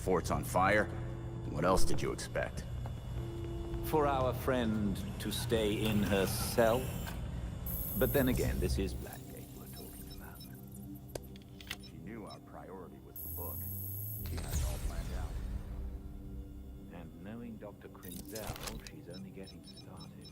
fort's on fire. What else did you expect? For our friend to stay in her cell? But then again, this is Blackgate we're talking about. She knew our priority was the book. She had it all planned out. And knowing Dr. Quinzel, she's only getting started.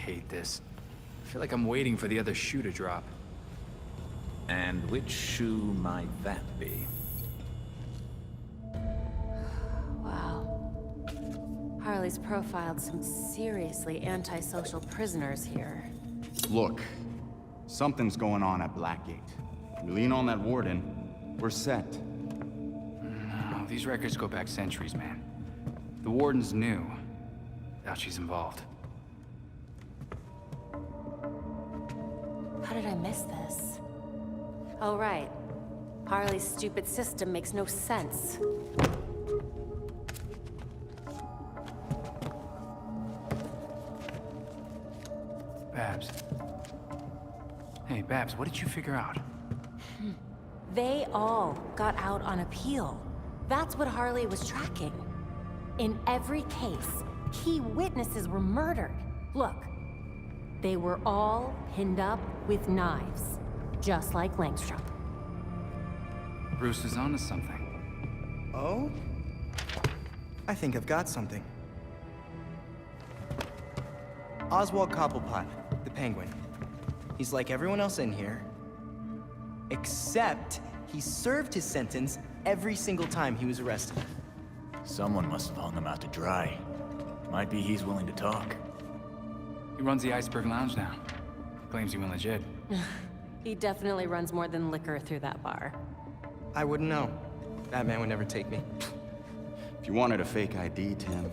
hate this. I feel like I'm waiting for the other shoe to drop. And which shoe might that be? Wow. Harley's profiled some seriously antisocial prisoners here. Look, something's going on at Blackgate. We lean on that warden, we're set. No, these records go back centuries, man. The warden's new. Doubt she's involved. How did I miss this? Oh, right. Harley's stupid system makes no sense. Babs. Hey, Babs, what did you figure out? They all got out on appeal. That's what Harley was tracking. In every case, key witnesses were murdered. Look, they were all pinned up with knives, just like Langstrom. Bruce is onto something. Oh? I think I've got something. Oswald Cobblepot, the Penguin. He's like everyone else in here, except he served his sentence every single time he was arrested. Someone must have hung him out to dry. Might be he's willing to talk. He runs the Iceberg Lounge now. Claims he went legit. He definitely runs more than liquor through that bar. I wouldn't know. That man would never take me. If you wanted a fake ID, Tim,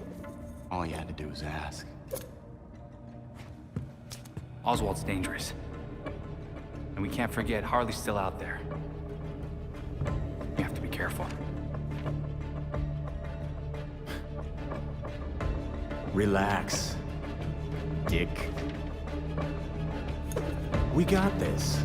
all you had to do was ask. Oswald's dangerous. And we can't forget Harley's still out there. We have to be careful. Relax, Dick. We got this.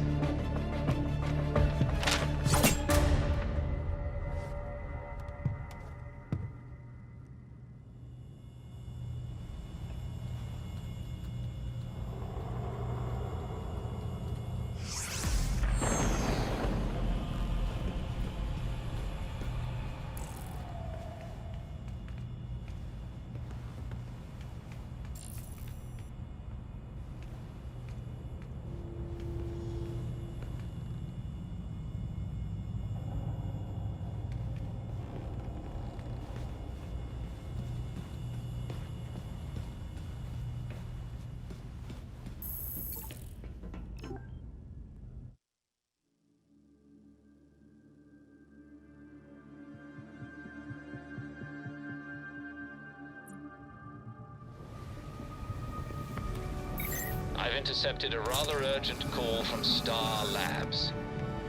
I've intercepted a rather urgent call from Star Labs.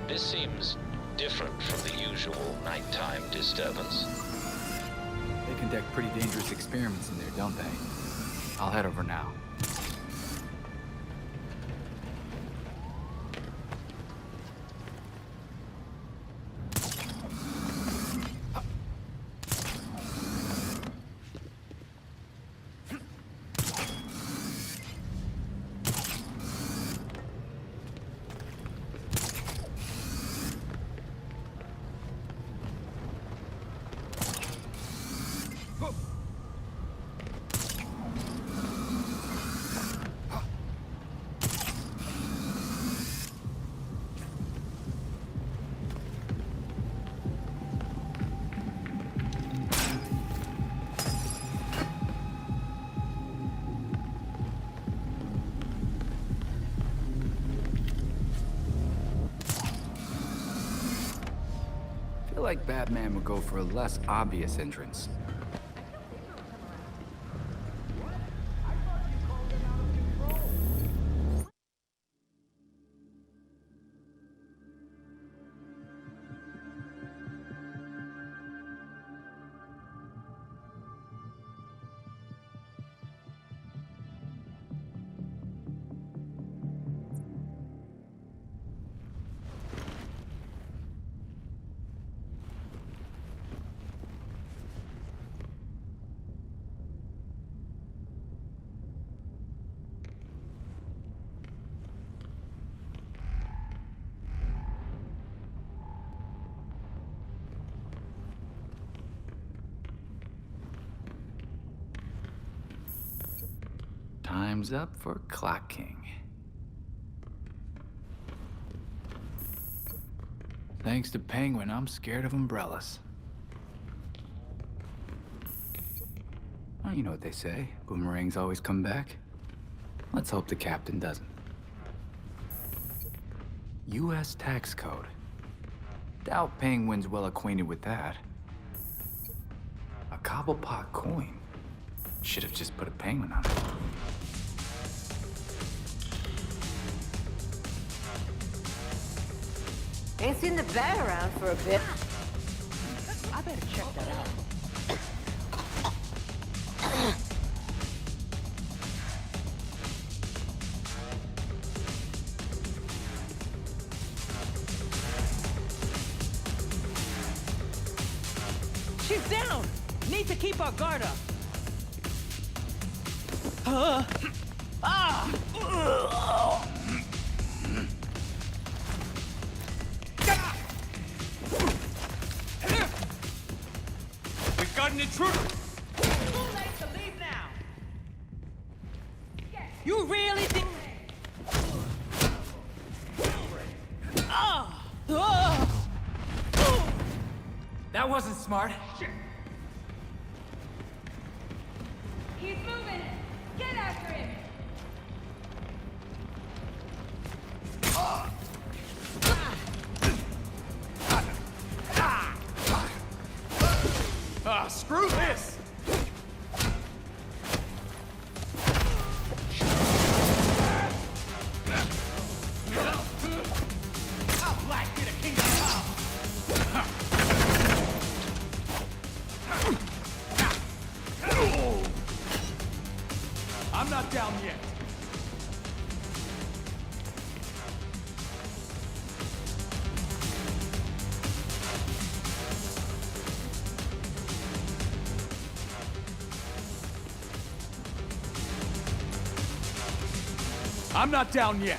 This seems different from the usual nighttime disturbance. They conduct pretty dangerous experiments in there, don't they? I'll head over now. I feel like Batman would go for a less obvious entrance. Time's up for Clock King. Thanks to Penguin, I'm scared of umbrellas. Well, you know what they say. Boomerangs always come back. Let's hope the captain doesn't. U.S. tax code. Doubt Penguin's well acquainted with that. A Cobblepot coin. Should have just put a penguin on it. Ain't seen the bat around for a bit. I better check that out. She's down! Need to keep our guard up. We've got an intruder! Too late to leave now. You really think? That wasn't smart. He's moving! Get after him! Screw this! I'm not down yet. I'm not down yet.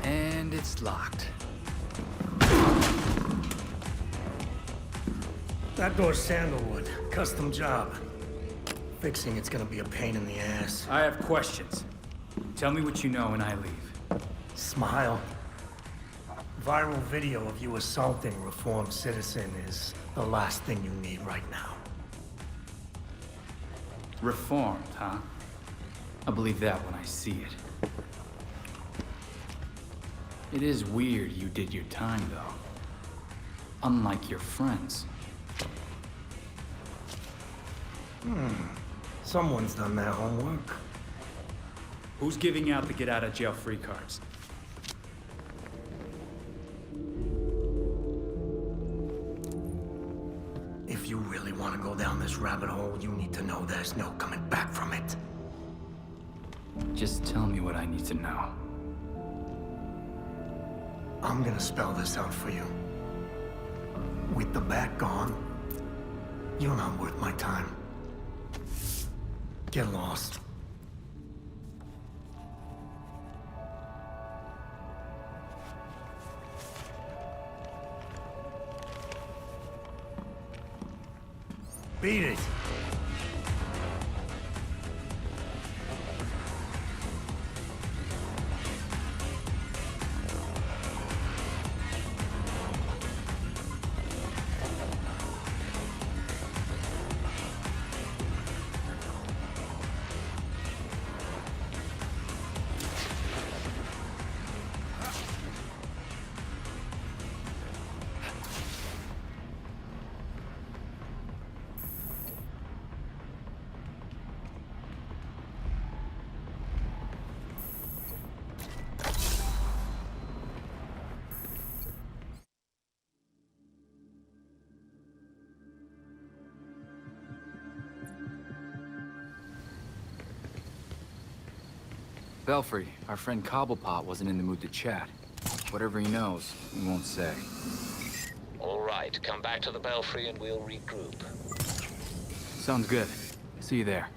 And it's locked. That door's sandalwood. Custom job. Fixing it's gonna be a pain in the ass. I have questions. Tell me what you know and I leave. Smile. Viral video of you assaulting a reformed citizen is the last thing you need right now. Reformed, huh? I'll believe that when I see it. It is weird you did your time, though. Unlike your friends. Someone's done their homework. Who's giving out the get-out-of-jail-free cards? If you really want to go down this rabbit hole, you need to know there's no coming back from it. Just tell me what I need to know. I'm gonna spell this out for you. With the bat gone, you're not worth my time. Get lost. Beat it. Belfry, our friend Cobblepot wasn't in the mood to chat. Whatever he knows, he won't say. All right, come back to the Belfry and we'll regroup. Sounds good. See you there.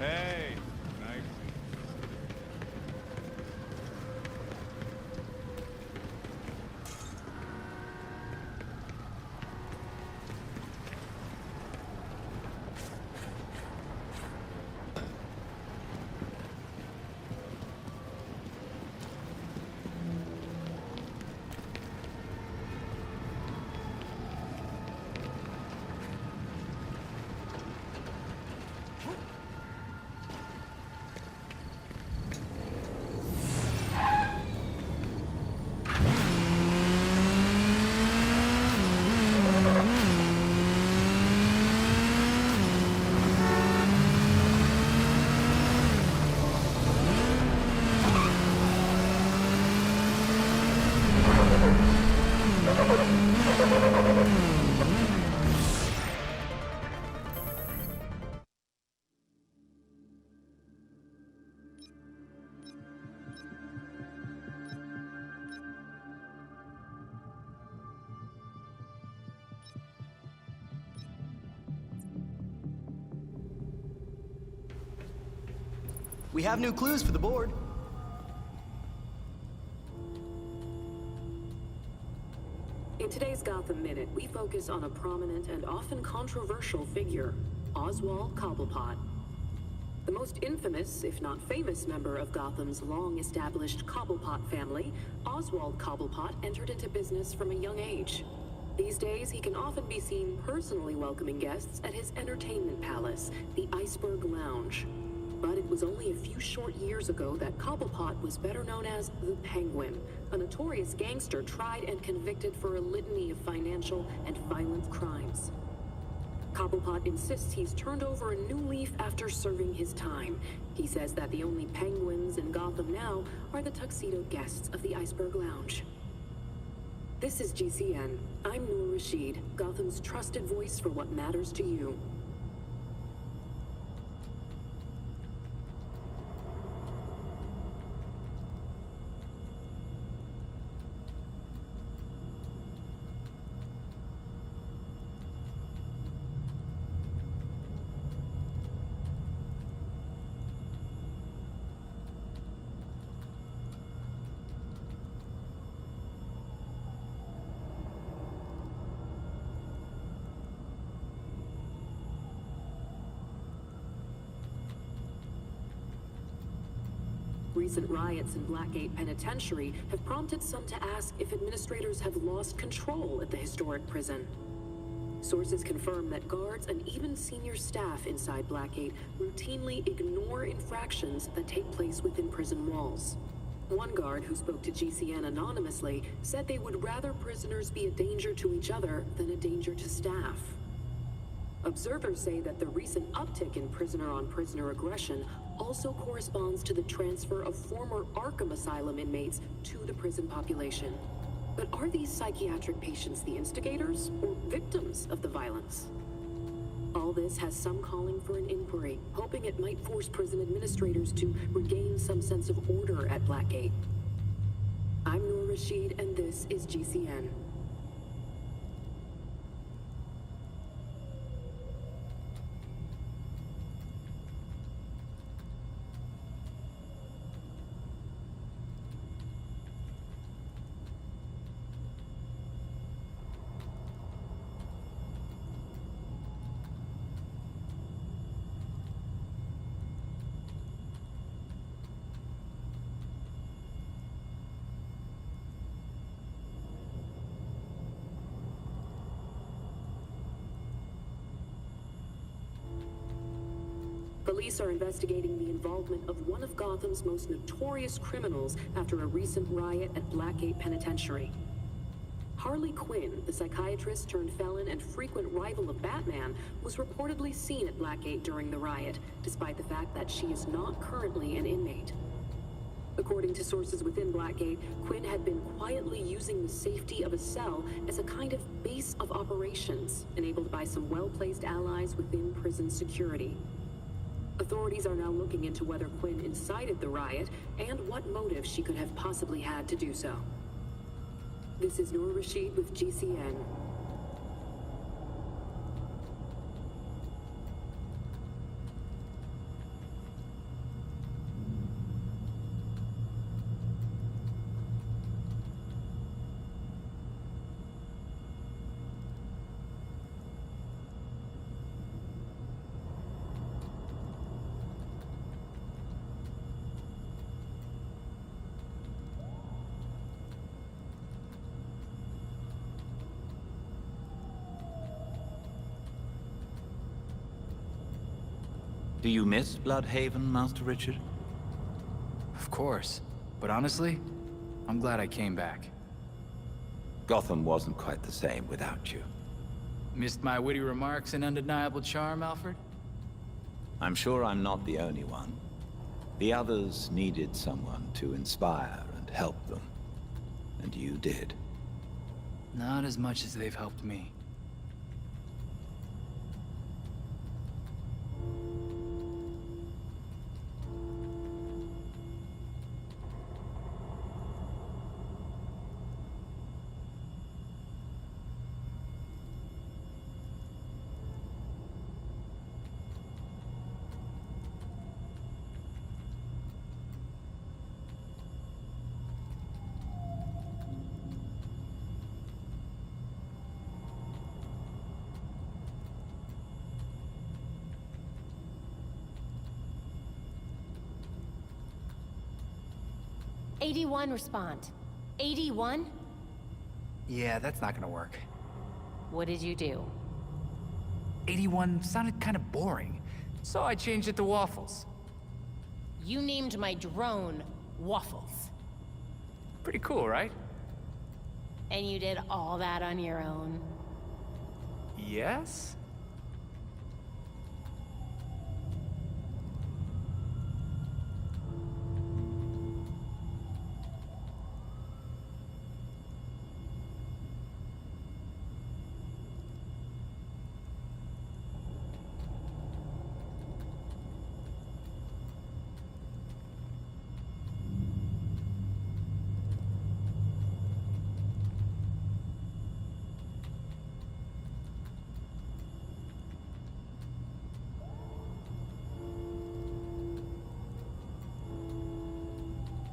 Hey, nice. We have new clues for the board. In today's Gotham Minute, we focus on a prominent and often controversial figure, Oswald Cobblepot. The most infamous, if not famous, member of Gotham's long-established Cobblepot family, Oswald Cobblepot entered into business from a young age. These days, he can often be seen personally welcoming guests at his entertainment palace, the Iceberg Lounge. But it was only a few short years ago that Cobblepot was better known as the Penguin, a notorious gangster tried and convicted for a litany of financial and violent crimes. Cobblepot insists he's turned over a new leaf after serving his time. He says that the only penguins in Gotham now are the tuxedo guests of the Iceberg Lounge. This is GCN. I'm Noor Rashid, Gotham's trusted voice for what matters to you. Recent riots in Blackgate Penitentiary have prompted some to ask if administrators have lost control at the historic prison. Sources confirm that guards and even senior staff inside Blackgate routinely ignore infractions that take place within prison walls. One guard who spoke to GCN anonymously said they would rather prisoners be a danger to each other than a danger to staff. Observers say that the recent uptick in prisoner-on-prisoner aggression also corresponds to the transfer of former Arkham Asylum inmates to the prison population. But are these psychiatric patients the instigators or victims of the violence? All this has some calling for an inquiry, hoping it might force prison administrators to regain some sense of order at Blackgate. I'm Noor Rashid, and this is GCN. Police are investigating the involvement of one of Gotham's most notorious criminals after a recent riot at Blackgate Penitentiary. Harley Quinn, the psychiatrist turned felon and frequent rival of Batman, was reportedly seen at Blackgate during the riot, despite the fact that she is not currently an inmate. According to sources within Blackgate, Quinn had been quietly using the safety of a cell as a kind of base of operations, enabled by some well-placed allies within prison security. Authorities are now looking into whether Quinn incited the riot and what motive she could have possibly had to do so. This is Noor Rashid with GCN. Do you miss Bloodhaven, Master Richard? Of course. But honestly, I'm glad I came back. Gotham wasn't quite the same without you. Missed my witty remarks and undeniable charm, Alfred? I'm sure I'm not the only one. The others needed someone to inspire and help them. And you did. Not as much as they've helped me. '81 respond. 81? Yeah, that's not gonna work. What did you do? 81 sounded kind of boring, so I changed it to Waffles. You named my drone Waffles. Pretty cool, right? And you did all that on your own? Yes?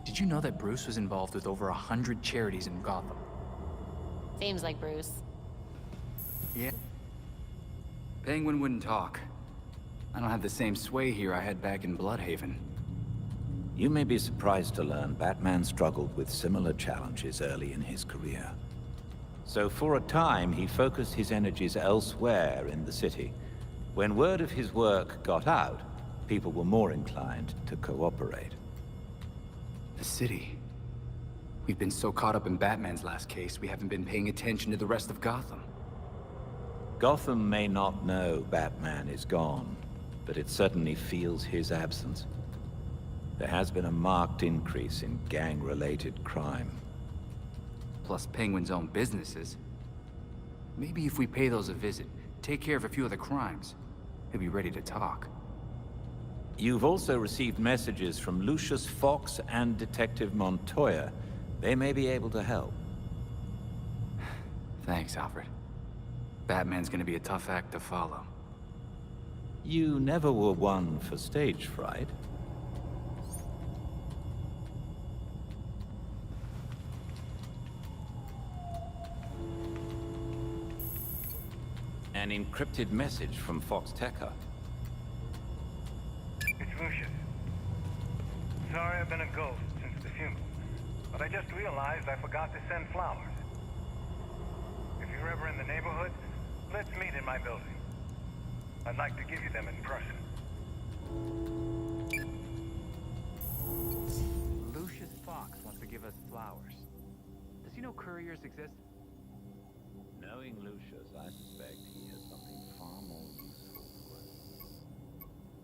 Did you know that Bruce was involved with over 100 charities in Gotham? Seems like Bruce. Yeah. Penguin wouldn't talk. I don't have the same sway here I had back in Bloodhaven. You may be surprised to learn Batman struggled with similar challenges early in his career. So for a time, he focused his energies elsewhere in the city. When word of his work got out, people were more inclined to cooperate. The city. We've been so caught up in Batman's last case, we haven't been paying attention to the rest of Gotham. Gotham may not know Batman is gone, but it certainly feels his absence. There has been a marked increase in gang-related crime. Plus Penguin's own businesses. Maybe if we pay those a visit, take care of a few of the crimes, he'll be ready to talk. You've also received messages from Lucius Fox and Detective Montoya. They may be able to help. Thanks, Alfred. Batman's gonna be a tough act to follow. You never were one for stage fright. An encrypted message from Fox Tekka. It's Lucius. Sorry I've been a ghost since the funeral, but I just realized I forgot to send flowers. If you're ever in the neighborhood, let's meet in my building. I'd like to give you them in person. Lucius Fox wants to give us flowers. Does he know couriers exist? Knowing Lucius, I suspect he has something far more useful for us.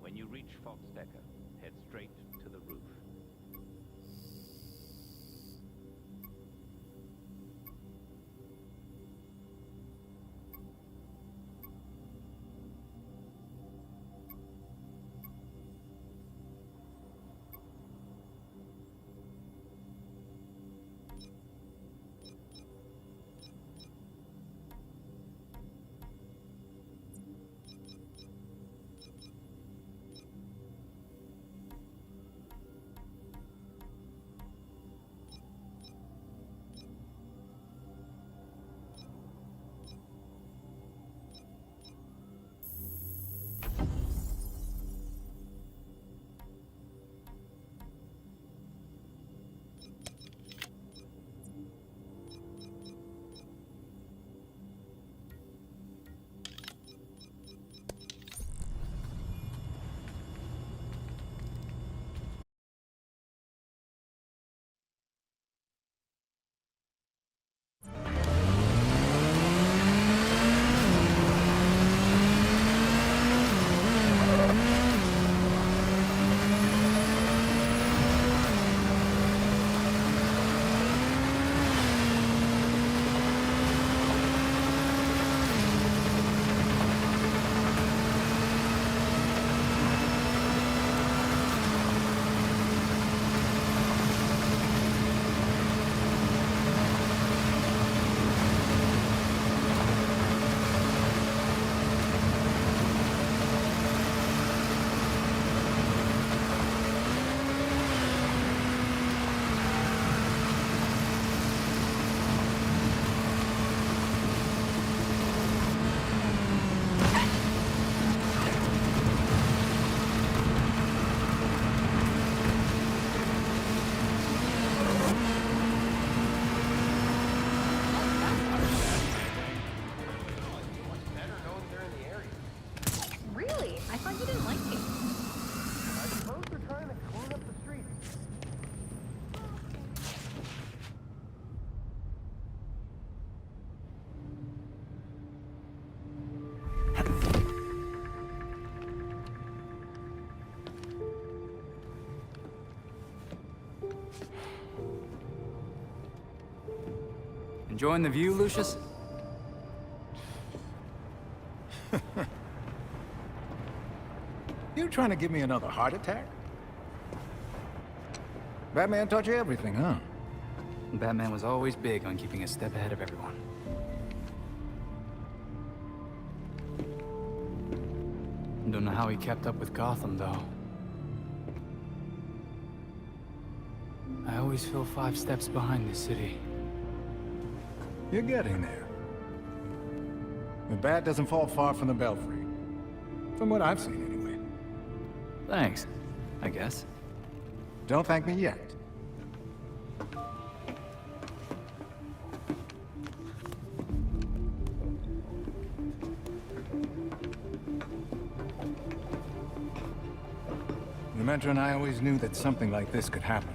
When you reach Fox Decker, head straight to the roof. Really? I thought you didn't like me. I suppose they're trying to clean up the streets. Enjoying the view, Lucius? You trying to give me another heart attack? Batman taught you everything, huh? Batman was always big on keeping a step ahead of everyone. Don't know how he kept up with Gotham, though. I always feel 5 steps behind this city. You're getting there. The bat doesn't fall far from the belfry. From what I've seen, anyway. Thanks, I guess. Don't thank me yet. The Metro and I always knew that something like this could happen.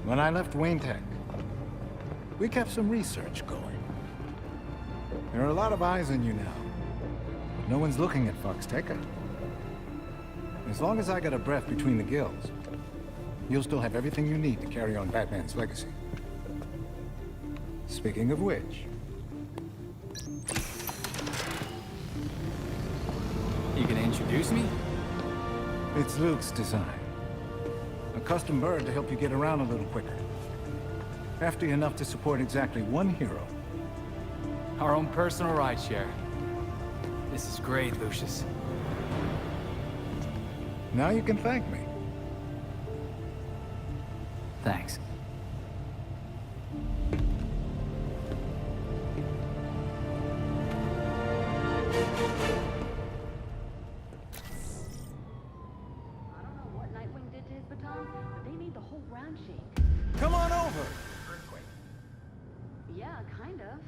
When I left Wayne Tech, we kept some research going. There are a lot of eyes on you now. But no one's looking at Fox Tech. As long as I got a breath between the gills, you'll still have everything you need to carry on Batman's legacy. Speaking of which... You gonna introduce me? It's Luke's design. A custom bird to help you get around a little quicker. Hefty enough to support exactly one hero. Our own personal rideshare. This is great, Lucius. Now you can thank me. Thanks. I don't know what Nightwing did to his baton, but they made the whole ground shake. Come on over! Yeah, kind of.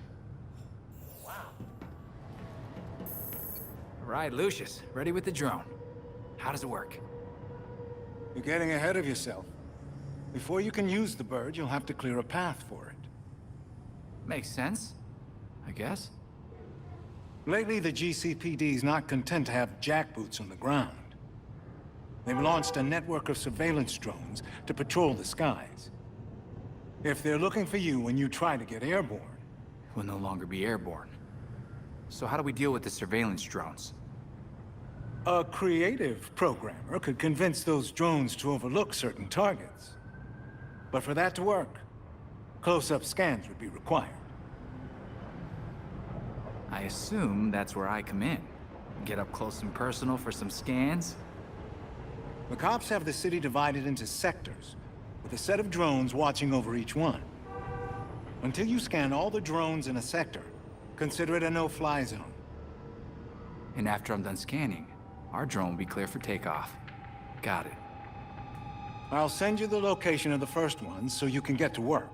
All right, Lucius, ready with the drone. How does it work? You're getting ahead of yourself. Before you can use the bird, you'll have to clear a path for it. Makes sense, I guess. Lately, the GCPD's not content to have jackboots on the ground. They've launched a network of surveillance drones to patrol the skies. If they're looking for you when you try to get airborne... We'll no longer be airborne. So how do we deal with the surveillance drones? A creative programmer could convince those drones to overlook certain targets. But for that to work, close-up scans would be required. I assume that's where I come in. Get up close and personal for some scans? The cops have the city divided into sectors, with a set of drones watching over each one. Until you scan all the drones in a sector, consider it a no-fly zone. And after I'm done scanning, our drone will be clear for takeoff. Got it. I'll send you the location of the first one so you can get to work.